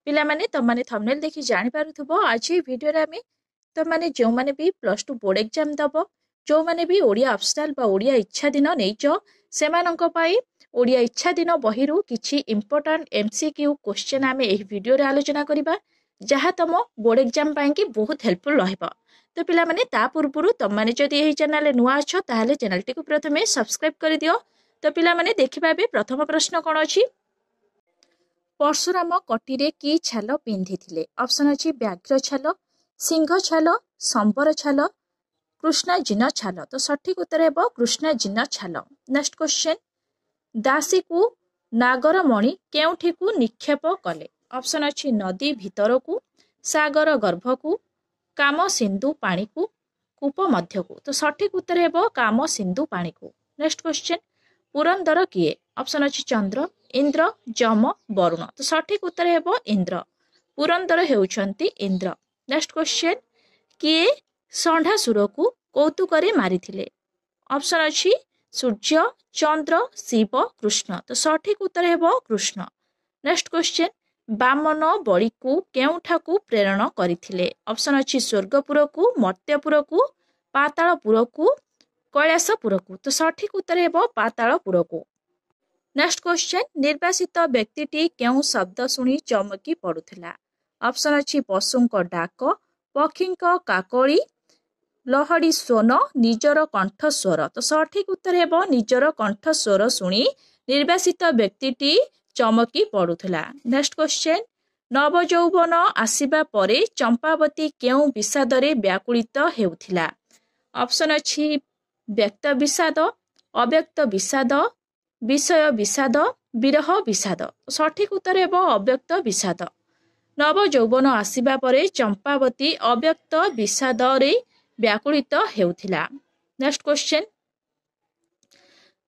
पिला माने तमने थंबनेल देखि जानि पारुथबो आज ए वीडियो रे आमे तमने जो माने भी +2 बोर्ड एग्जाम दबो जो माने भी ओडिया ऑप्शनल बा ओडिया इच्छा दिन नेइचो सेमानंक पाई ओडिया इच्छा दिन बहिरु किछि इंपोर्टेंट एमसीक्यू क्वेश्चन आमे एही वीडियो रे आलोचना करिबा जहा तम बोर्ड एग्जाम पाई कि बहुत हेल्पफुल रहइबो। तो पिला माने ता पूर्वरु तमने जदि एही चैनल रे नुआ अछो ताहाले चैनल टी को प्रथमे सब्सक्राइब करि दियो। तो पिला माने देखिबा बे प्रथम प्रश्न कोन अछि परशुराम कटीरे की छाल पिंधिथिले ऑप्शन अछि व्याघ्र छाल सिंह छाल संबर छाल कृष्णजिन छाल। तो सठिक उत्तर हेबो कृष्णजिन छाल। नेक्स्ट क्वेश्चन दासी को नागरमणि केउठी को निक्षेप कले ऑप्शन अछि नदी भितर को सागर गर्भ को काम सिंधु पानी को कूप मध्य को। तो सठिक उत्तर हेबो काम सिंधु पानी को। नेक्स्ट क्वेश्चन पुरंदर किए ऑप्शन अछि चंद्र इंद्र जम वरुण। तो सठिक उत्तर हेबो इंद्र पुरंदर हेउछंती इंद्र। नेक्स्ट क्वेश्चन किए षंढासुर को कौतुकरे मारिथिले ऑप्शन अछि सूर्य चंद्र शिव कृष्ण। तो सठिक उत्तर हेबो कृष्ण। नेक्स्ट क्वेश्चन बामन बड़ी को केउठा को प्रेरण करिथिले ऑप्शन अछि स्वर्गपुर को मर्त्यपुर को पातालपुर को कैलासपुर को। तो सठिक उत्तर हेबो पातालपुर को। नेक्स्ट क्वेश्चन निर्वासित व्यक्तिटी केउ शब्द सुनी चमकी पड़ुथिला ऑप्शन अछि पशुंक डाक पक्षींक काकली लहड़ी स्वन निजर कंठ स्वर। तो सठिक उत्तर हेबो निजर कंठ स्वर सुनी निर्वासित व्यक्तिटी चमकी पड़ुथिला। नेक्स्ट क्वेश्चन नव यौवन आसीबा परे चंपावती केउ विषादरे व्याकुलित हेउथिला ऑप्शन अछि व्यक्त विषाद अव्यक्त विषाद विषय विषाद विरह विषाद। सठिक उत्तर हेबो अव्यक्त विषाद। नव यौवन आसीबा परे चंपावती अव्यक्त विषादरे व्याकुलित हेउथिला। नेक्स्ट क्वेश्चन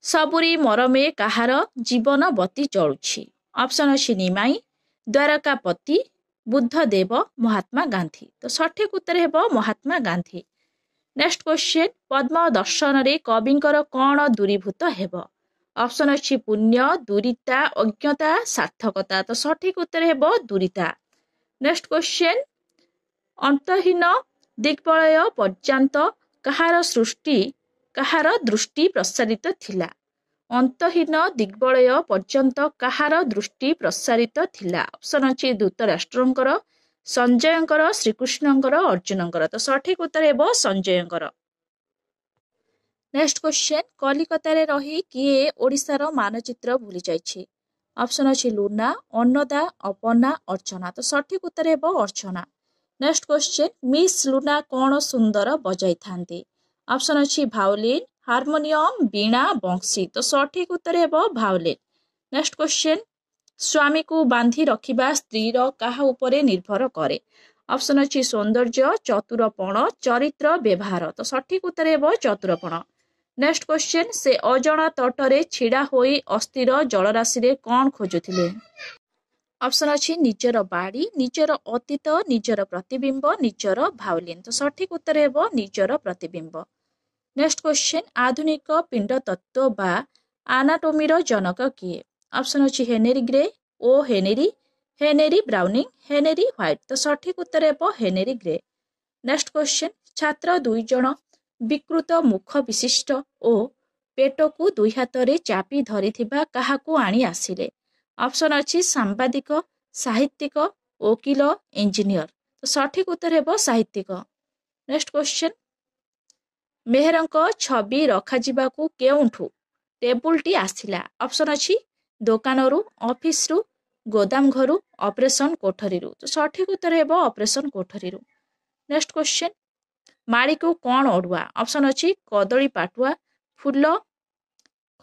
सबुरी मरमे काहार जीवन बती चलुछि ऑप्शन अछि निमाई द्वारकापति बुद्धदेव महात्मा गांधी। तो सठिक उत्तर हेबो महात्मा गांधी। नेक्स्ट क्वेश्चन पद्म दर्शन रे कविंकर कोण दूरीभूत हेबो ऑप्शन अछि पुण्य दूरिता अज्ञता सार्थकता। तो सठिक उत्तर हेबो दूरिता। नेक्स्ट क्वेश्चन अंतहीन दिग्बलय पर्यंत काहार दृष्टि प्रसारित थिला अंतहीन दिग्बलय पर्यंत काहार दृष्टि प्रसारित थिला ऑप्शन अछि धृतराष्ट्रंकर संजयंकर श्रीकृष्णंकर अर्जुनंकर। तो सठिक उत्तर हेबो संजयंकर। नेक्स्ट क्वेश्चन कलिकता रे रही किए ओडिशार मानचित्र भूली जाइछि ऑप्शन अछि लूना अन्नदा अपना अर्चना। तो सठिक उत्तर हेबो अर्चना। नेक्स्ट क्वेश्चन मिस लूना कोण सुंदर बजाई थांती ऑप्शन अछि भायोलिन हारमोनियम वीणा बंशी। तो सठिक उत्तर हेबो भायोलिन। नेक्स्ट क्वेश्चन स्वामी को बांधी रखिबा स्त्री रो काहा उपरे निर्भर करे ऑप्शन अछि सौंदर्य चतुरपण चरित्र व्यवहार। तो सठिक उत्तर हेबो चतुरपण। नेक्स्ट क्वेश्चन से अजणा तटरे छिड़ा होई अस्थिर जलराशि रे कोन खोजुथिले ऑप्शन अछि निजर बाड़ी निजर अतीत निजर प्रतिबिंब निजर भायोलिन। तो सठिक उत्तर हेबो निजर प्रतिबिंब। नेक्स्ट क्वेश्चन आधुनिक पिंड तत्व बा एनाटॉमी रो जनक किए ऑप्शन अछि हेनरी ग्रे ओ हेनरी ब्राउनिंग हेनरी व्हाइट। तो सठिक उत्तर हेबो हेनरी ग्रे। नेक्स्ट क्वेश्चन छात्र दुई जण विकृत मुख विशिष्ट ओ पेट को दुई हाथ रे चापी धरिथिबा काहाकू आनी आसिले ऑप्शन अछि सांबादिक साहित्यिक वकील इंजीनियर। तो सठिक उत्तर हेबो साहित्यिक। नेक्स्ट क्वेश्चन मेहरंक छवि रखा जिबाकू केउठू टेबुल टी आसिला ऑप्शन अछि दुकान रु ऑफिस रु गोदाम घरु ऑपरेशन कोठरी रु। तो सठिक उत्तर हेबो ऑपरेशन कोठरी रु। नेक्स्ट क्वेश्चन माड़ी को कोण अड़ुआ ऑप्शन अछि कदली पाटुआ फूल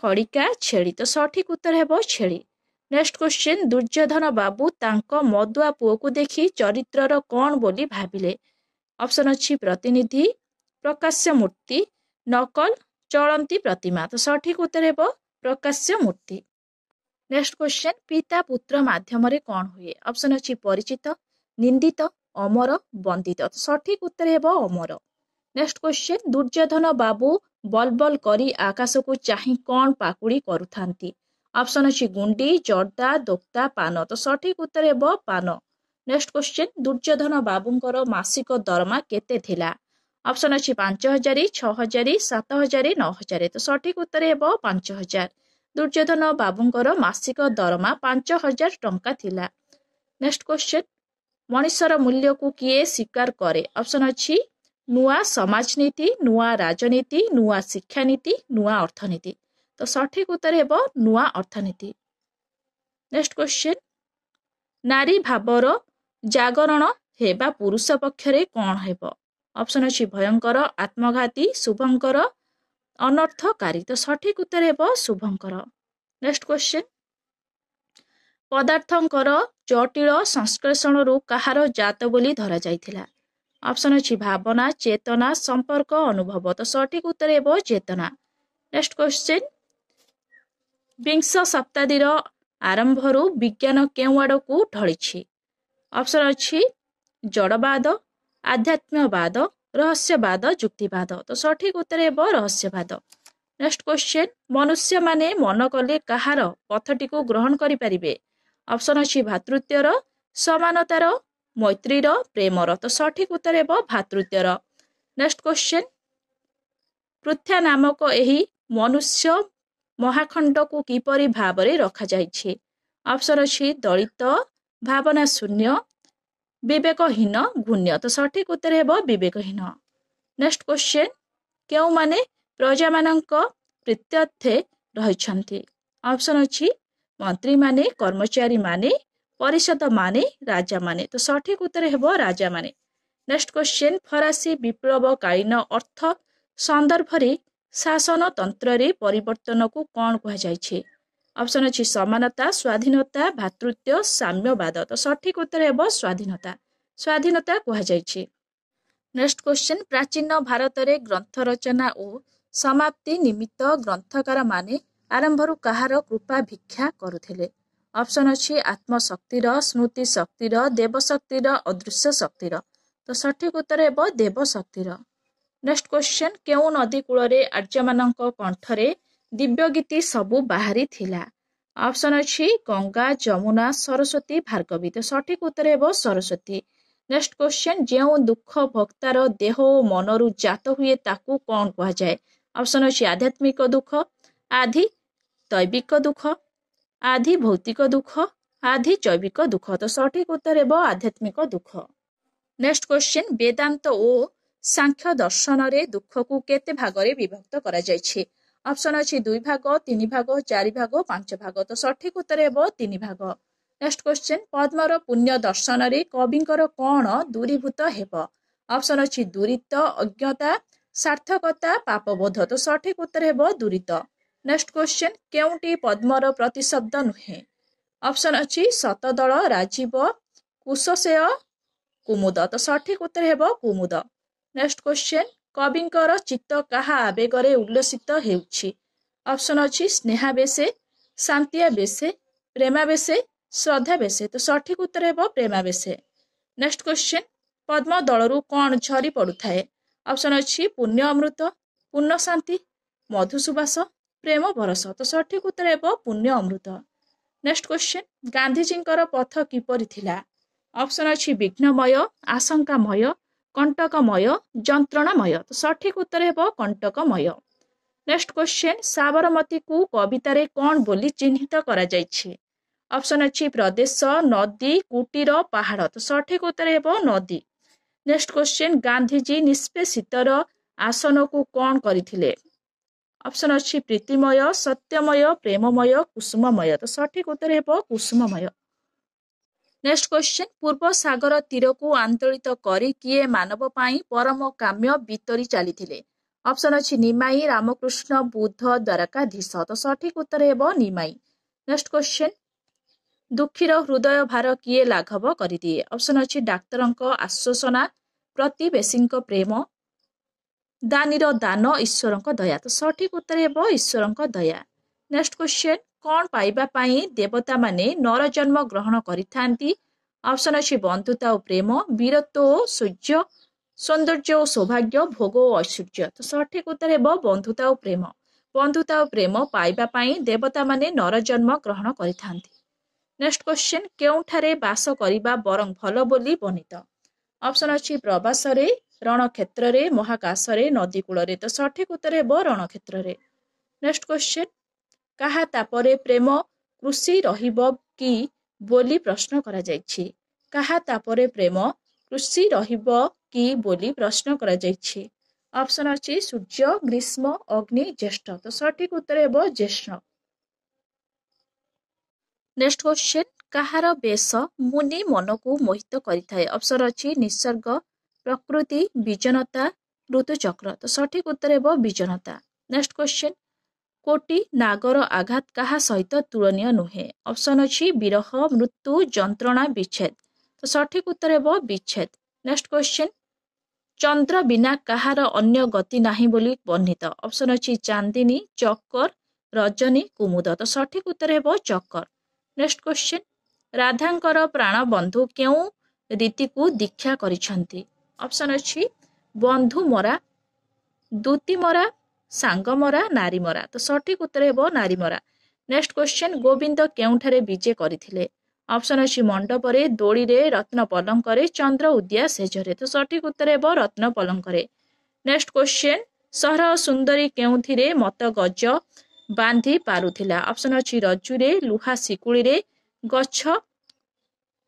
खड़िका छेड़ी। तो सठिक उत्तर हेबो छेड़ी। नेक्स्ट क्वेश्चन दुर्योधन बाबू तांको मदुआ पुओ को देखि चरित्रर कोण बोली भाबिले ऑप्शन अछि प्रतिनिधि प्रकाश्य मूर्ति नकल चलंती प्रतिमा। तो सठिक उत्तर हेबो प्रकाश्य मूर्ति। नेक्स्ट क्वेश्चन पिता पुत्र माध्यम रे कोण हुए ऑप्शन अछि परिचित निंदित अमर वंदित। तो सठिक उत्तर हेबो अमर। नेक्स्ट क्वेश्चन दुर्योधन बाबू बल बल करी आकाश को चाहि कोण पाकुड़ी करुथांती ऑप्शन अछि गुंडी जर्दा दोक्ता पान। तो सठिक उत्तर हेबो पान। नेक्स्ट क्वेश्चन दुर्योधन बाबूंकर मासिक दरमा केते थिला ऑप्शन अछि 5000 6000 7000 9000 तो सठिक उत्तर हेबो 5000 दुर्योधन बाबूंकर मासिक दरमा 5000 टंका थिला नेक्स्ट क्वेश्चन मनुष्यर मूल्य को किए स्वीकार करे ऑप्शन अछि नुआ समाजनीति नुआ राजनीति नुआ शिक्षानीति नुआ अर्थनीति तो सठिक उत्तर हेबो नुआ अर्थनीति नेक्स्ट क्वेश्चन नारी भावर जागरण हेबा पुरुष पक्षरे कौन हेबो ऑप्शन अछि भयंकर आत्मघाती शुभंकर अनर्थकारी तो सठिक उत्तर हेबो शुभंकर नेक्स्ट क्वेश्चन पदार्थंकर जटिल संश्लेषण रु कहार जात बोली धरा जाइथिला ऑप्शन अछि भावना चेतना संपर्क अनुभव तो सठिक उत्तर हेबो चेतना नेक्स्ट क्वेश्चन विंश शताब्दीर आरंभरू विज्ञान केउ आड़कू ढळिछि ऑप्शन अछि जड़वाद आध्यात्मवाद रहस्यवाद युक्तिवाद तो सठिक उत्तर हेबो रहस्यवाद नेक्स्ट क्वेश्चन मनुष्य माने मन कले कहार पथटी को ग्रहण करि परिबे ऑप्शन अछि भातृत्वर समानतार मैत्रीर प्रेमर तो सठिक उत्तर हेबो भातृत्वर नेक्स्ट क्वेश्चन पृथ्वी नामक एही मनुष्य महाखंड को किपरि भाबरे रखा जाइछि ऑप्शन अछि दलित भावना शून्य विवेकहीन गुण्य तो सठिक उत्तर हेबो विवेकहीन नेक्स्ट क्वेश्चन केउ माने प्रजा मानक प्रीत्यर्थे रहिछन्ति ऑप्शन अछि मंत्री माने कर्मचारी माने परिषद माने राजा माने तो सठिक उत्तर हेबो राजा माने नेक्स्ट क्वेश्चन फरासी विप्लव कालीन अर्थ संदर्भरे शासन तंत्र रे परिवर्तन को कौन कह जाइछि ऑप्शन अछि समानता स्वाधीनता भातृत्व साम्यवाद तो सठिक उत्तर हेबो स्वाधीनता स्वाधीनता कह जाइछि नेक्स्ट क्वेश्चन प्राचीन भारत रे ग्रंथ रचना और समाप्ति निमित्त ग्रंथकार माने आरंभरू कहार कृपा भिक्षा करुथिले ऑप्शन अछि आत्मशक्तिर स्मृति शक्तिर देव शक्तिर अदृश्य शक्तिर तो सठिक उत्तर हेबो देव शक्तिर नेक्स्ट क्वेश्चन केउ नदी कूल रे आर्य मानक कंठरे दिव्य गीति सबु बाहरी थिला ऑप्शन अछि गंगा जमुना सरस्वती भार्गवी तो सठिक उत्तर हेबो सरस्वती नेक्स्ट क्वेश्चन जेउ दुख भक्तार देह और मनरु जात हुए ताकू कौन कह जाए ऑप्शन अछि आध्यात्मिक दुख आधि दैविक दुख आधि भौतिक दुख आधि जैविक दुख तो सठिक उत्तर हेबो आध्यात्मिक दुख नेक्स्ट क्वेश्चन वेदांत और सांख्य दर्शन रे दुख को केते भाग रे विभक्त करा जायछि ऑप्शन अछि 2 भाग 3 भाग 4 भाग 5 भाग तो सठिक उत्तर हेबो 3 भाग नेक्स्ट क्वेश्चन पद्मर पुण्य दर्शन रे कविंकर कोण दूरीभूत हेबो ऑप्शन अछि दूरित अज्ञता सार्थकता पापबोध तो सठिक उत्तर हेबो दूरित नेक्स्ट क्वेश्चन केउटी पद्मर प्रतिशब्द नुहे ऑप्शन अछि शतदल राजीव कुशसेय कुमुद तो सठिक उत्तर हेबो कुमुद नेक्स्ट क्वेश्चन कविंकर चित्त काहा आवेगरे उल्लसित हेउछि ऑप्शन अछि स्नेहावेशे शांतियावेशे प्रेमावेशे श्रद्धावेशे तो सठिक उत्तर हेबो प्रेमावेशे नेक्स्ट क्वेश्चन पद्म दलरू कोन झरी पडुथाए ऑप्शन अछि पुण्य अमृत पुण्य शांति मधुसुबास प्रेम बरस तो सठिक उत्तर हेबो पुण्य अमृत नेक्स्ट क्वेश्चन गांधीजींकर पथ किपरि थिला ऑप्शन अछि विघ्नमय आशंकामय कंटकमय जंत्रणामय तो सठिक उत्तर हेबो कंटकमय नेक्स्ट क्वेश्चन साबरमती को कवितारे कोन बोली चिन्हित करा जायछि ऑप्शन अछि प्रदेश नदी कुटीर पहाड़ तो सठिक उत्तर हेबो नदी नेक्स्ट क्वेश्चन गांधीजी निष्पेषितर आसन को कोन करिथिले ऑप्शन अछि प्रीतिमय सत्यमय प्रेममय कुसुममय तो सठिक उत्तर हेबो कुसुममय नेक्स्ट क्वेश्चन पूर्व सागर तीर को आंदोलित करी किए मानव पाई परम काम्य बीतरी चली ऑप्शन अछि निमाई रामकृष्ण बुद्ध द्वारकाधीश तो सठिक उत्तर हेबो निमाई नेक्स्ट क्वेश्चन दुखीर हृदय भार किए लाघव करि दिए ऑप्शन अछि डाक्तरंक आश्वासना प्रतिवेशींक प्रेम दानीर दान ईश्वरंक दया तो सठिक उत्तर हेबो ईश्वरंक दया नेक्स्ट क्वेश्चन कौन पाइबा पाई देवता माने नर जन्म ग्रहण करिथांती ऑप्शन अछि बंधुता और प्रेम वीरत्व और सूर्य सौंदर्य और सौभाग्य भोग और ऐश्वर्य तो सठिक उत्तर हेबो बंधुता और प्रेम पाइबा पाई देवता माने नर जन्म ग्रहण करिथांती नेक्स्ट क्वेश्चन केउठारे बास करिबा बरं भल बोली बनित ऑप्शन अछि प्रवास रे रणक्षेत्र रे महाकाश रे नदी कूल रे तो सठिक उत्तर हेबो रणक्षेत्र रे नेक्स्ट क्वेश्चन काहा तापरे प्रेम कृषि रहिबो कि बोली प्रश्न करा जायछि काहा तापरे प्रेम कृषि रहिबो कि बोली प्रश्न करा जायछि ऑप्शन अछि सूर्य ग्रीष्म अग्नि ज्येष्ठ तो सठिक उत्तर हेबो ज्येष्ठ नेक्स्ट क्वेश्चन काहार बेश मुनि मनकु मोहित करिथाय ऑप्शन अछि निसर्ग प्रकृति विजनता ऋतुचक्र तो सठिक उत्तर हेबो विजनता नेक्स्ट क्वेश्चन कोटि नागर आघात काहा सहित तुलनीय नुहे ऑप्शन अछि विरह मृत्यु जंत्रणा विच्छेद तो सठिक उत्तर हेबो विच्छेद नेक्स्ट क्वेश्चन चंद्र बिना काहार अन्य गति नाही बोली वर्णित ऑप्शन अछि चांदिनी चक्कर रजनी कुमुद तो सठिक उत्तर हेबो चक्कर नेक्स्ट क्वेश्चन राधांकर प्राण बंधु केउ रीति को दीक्षा करिसंती ऑप्शन अछि बंधु मरा दूती मरा सांग मरा नारी मरा तो सठिक उत्तर हेबो नारी मरा नेक्स्ट क्वेश्चन गोविंद केउठारे विजय करथिले ऑप्शन अछि मंडप रे दोड़ी रे रत्न पलंक रे चंद्र उद्या सेजरे तो सठिक उत्तर हेबो रत्न पलंक रे नेक्स्ट क्वेश्चन सहर सुंदरी केउथिरे मत गज बांधी पारुथिला ऑप्शन अछि रज्जु रे लुहा सिकुली रे गछ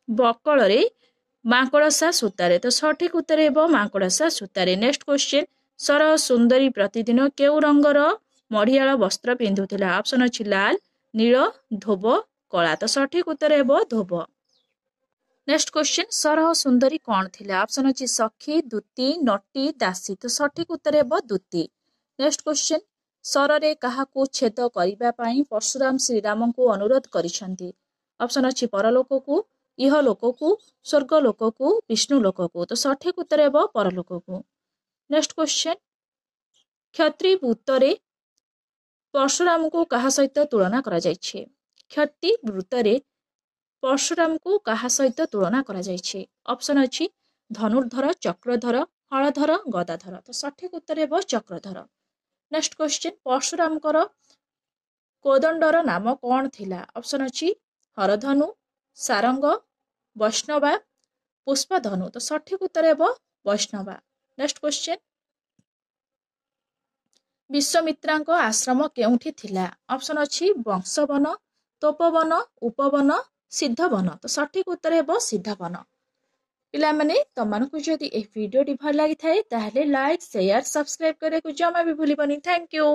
बकल रे मांकड़सा सूतारे तो सठिक उत्तर हेबो मांकड़सा सूतारे नेक्स्ट क्वेश्चन सर सुंदरी प्रतिदिन केउ रंगर मढ़ियाल वस्त्र पिंधुथिला ऑप्शन अछि लाल नील धोब कला तो सठिक उत्तर हेबो धोब नेक्स्ट क्वेश्चन सरह सुंदरी कौन थिला ऑप्शन अछि सखी दूती नटी दासी तो सठिक उत्तर हेबो दूती नेक्स्ट क्वेश्चन सରରେ କାହାକୁ ଛେଦ କରିବା ପାଇଁ ପରଶୁରାମ ଶ୍ରୀରାମଙ୍କୁ ଅନୁରୋଧ କରିଛନ୍ତି ऑप्शन अछि परलोकକୁ इहलोकକୁ स्वर्ग लोकକୁ विष्णु लोकକୁ तो सठिक उत्तर हेबो परलोकକୁ नेक्स्ट क्वेश्चन क्षत्रि वृत्तरे परशुराम को काहा सहित तुलना करा जायछि क्षत्रि वृत्तरे परशुराम को काहा सहित तुलना करा जायछि ऑप्शन अछि धनुर्धर चक्रधर हलधर गदाधर तो सठिक उत्तर हेबो चक्रधर नेक्स्ट क्वेश्चन परशुरामकर कोदंडर नाम कौन थिला ऑप्शन अछि हरधनु सारंग वैष्णवा पुष्पधनु तो सठिक उत्तर हेबो वैष्णवा नेक्स्ट क्वेश्चन विश्वामित्रांक आश्रम केउठी थिला ऑप्शन अछि वंशवन तोपवन उपवन सिद्धवन तो सठिक उत्तर हेबो सिद्धवन पिला माने तमानकु जदि ए वीडियो भल लागि थाए ताहले लाइक शेयर सब्सक्राइब करे को जमा भी भूलिबनी थैंक यू।